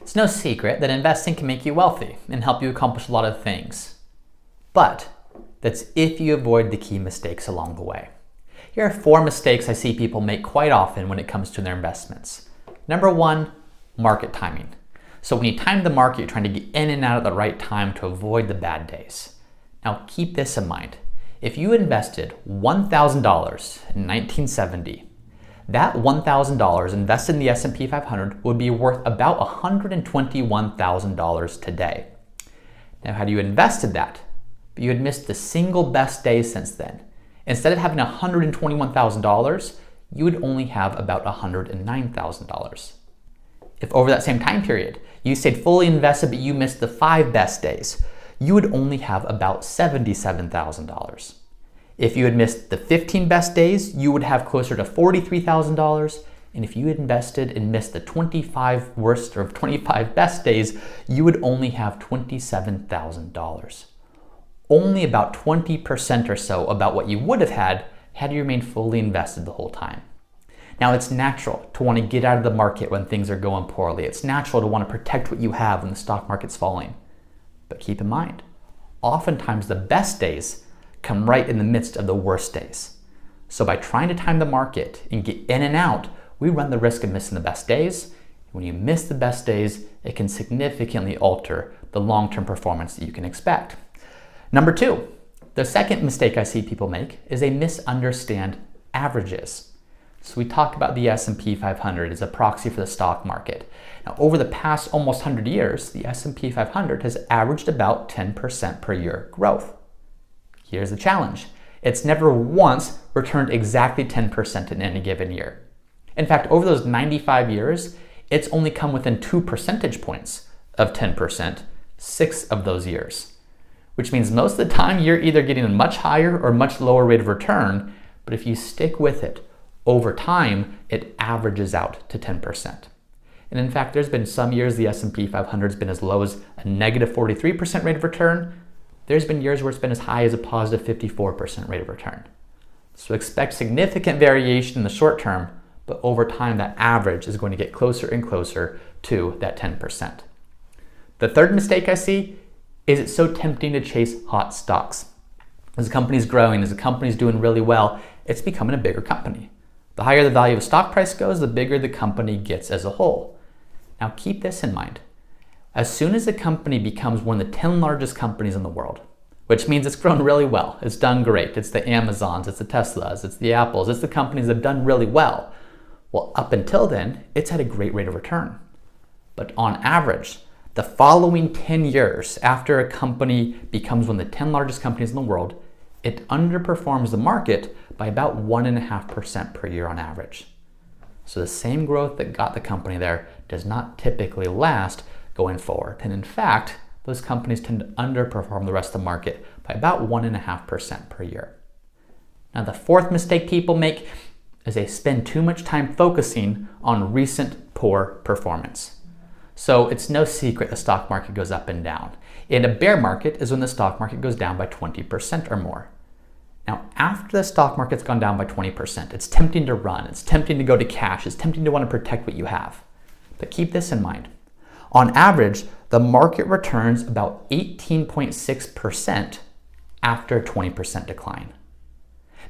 It's no secret that investing can make you wealthy and help you accomplish a lot of things. But that's if you avoid the key mistakes along the way. Here are 4 mistakes I see people make quite often when it comes to their investments. Number 1, market timing. So when you time the market, you're trying to get in and out at the right time to avoid the bad days. Now keep this in mind. If you invested $1,000 in 1970, that $1,000 invested in the S&P 500 would be worth about $121,000 today. Now, had you invested that, but you had missed the single best day since then, instead of having $121,000, you would only have about $109,000. If over that same time period, you stayed fully invested but you missed the 5 best days, you would only have about $77,000. If you had missed the 15 best days, you would have closer to $43,000. And if you had invested and missed the 25 worst or 25 best days, you would only have $27,000. Only about 20% or so about what you would have had you remained fully invested the whole time. Now, it's natural to want to get out of the market when things are going poorly. It's natural to want to protect what you have when the stock market's falling. But keep in mind, oftentimes the best days come right in the midst of the worst days. So by trying to time the market and get in and out, we run the risk of missing the best days. When you miss the best days, it can significantly alter the long-term performance that you can expect. Number 2, the second mistake I see people make is they misunderstand averages. So we talked about the S&P 500 as a proxy for the stock market. Now, over the past almost 100 years, the S&P 500 has averaged about 10% per year growth. Here's the challenge. It's never once returned exactly 10% in any given year. In fact, over those 95 years, it's only come within 2 percentage points of 10%, 6 of those years. Which means most of the time you're either getting a much higher or much lower rate of return, but if you stick with it, over time, it averages out to 10%. And in fact, there's been some years the S&P 500 has been as low as a negative 43% rate of return. There's been years where it's been as high as a positive 54% rate of return. So expect significant variation in the short term, but over time that average is going to get closer and closer to that 10%. The third mistake I see is it's so tempting to chase hot stocks. As a company's growing, as a company's doing really well, it's becoming a bigger company. The higher the value of a stock price goes, the bigger the company gets as a whole. Now keep this in mind. As soon as a company becomes one of the 10 largest companies in the world, which means it's grown really well, it's done great, it's the Amazons, it's the Teslas, it's the Apples, it's the companies that have done really well. Well, up until then, it's had a great rate of return. But on average, the following 10 years after a company becomes one of the 10 largest companies in the world, it underperforms the market by about 1.5% per year on average. So the same growth that got the company there does not typically last going forward. And in fact, those companies tend to underperform the rest of the market by about 1.5% per year. Now, the fourth mistake people make is they spend too much time focusing on recent poor performance. So it's no secret the stock market goes up and down. In a bear market is when the stock market goes down by 20% or more. Now, after the stock market's gone down by 20%, it's tempting to run, it's tempting to go to cash, it's tempting to want to protect what you have. But keep this in mind. On average, the market returns about 18.6% after a 20% decline.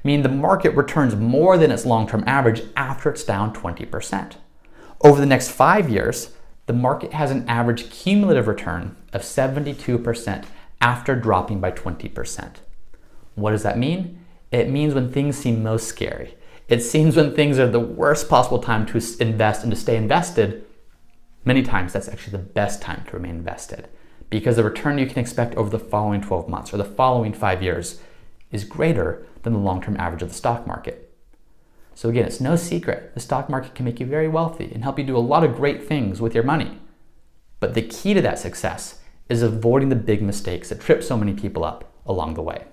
Meaning the market returns more than its long-term average after it's down 20%. Over the next 5 years, the market has an average cumulative return of 72% after dropping by 20%. What does that mean? It means when things seem most scary. It seems when things are the worst possible time to invest and to stay invested, many times that's actually the best time to remain invested because the return you can expect over the following 12 months or the following 5 years is greater than the long-term average of the stock market. So again, it's no secret the stock market can make you very wealthy and help you do a lot of great things with your money. But the key to that success is avoiding the big mistakes that trip so many people up along the way.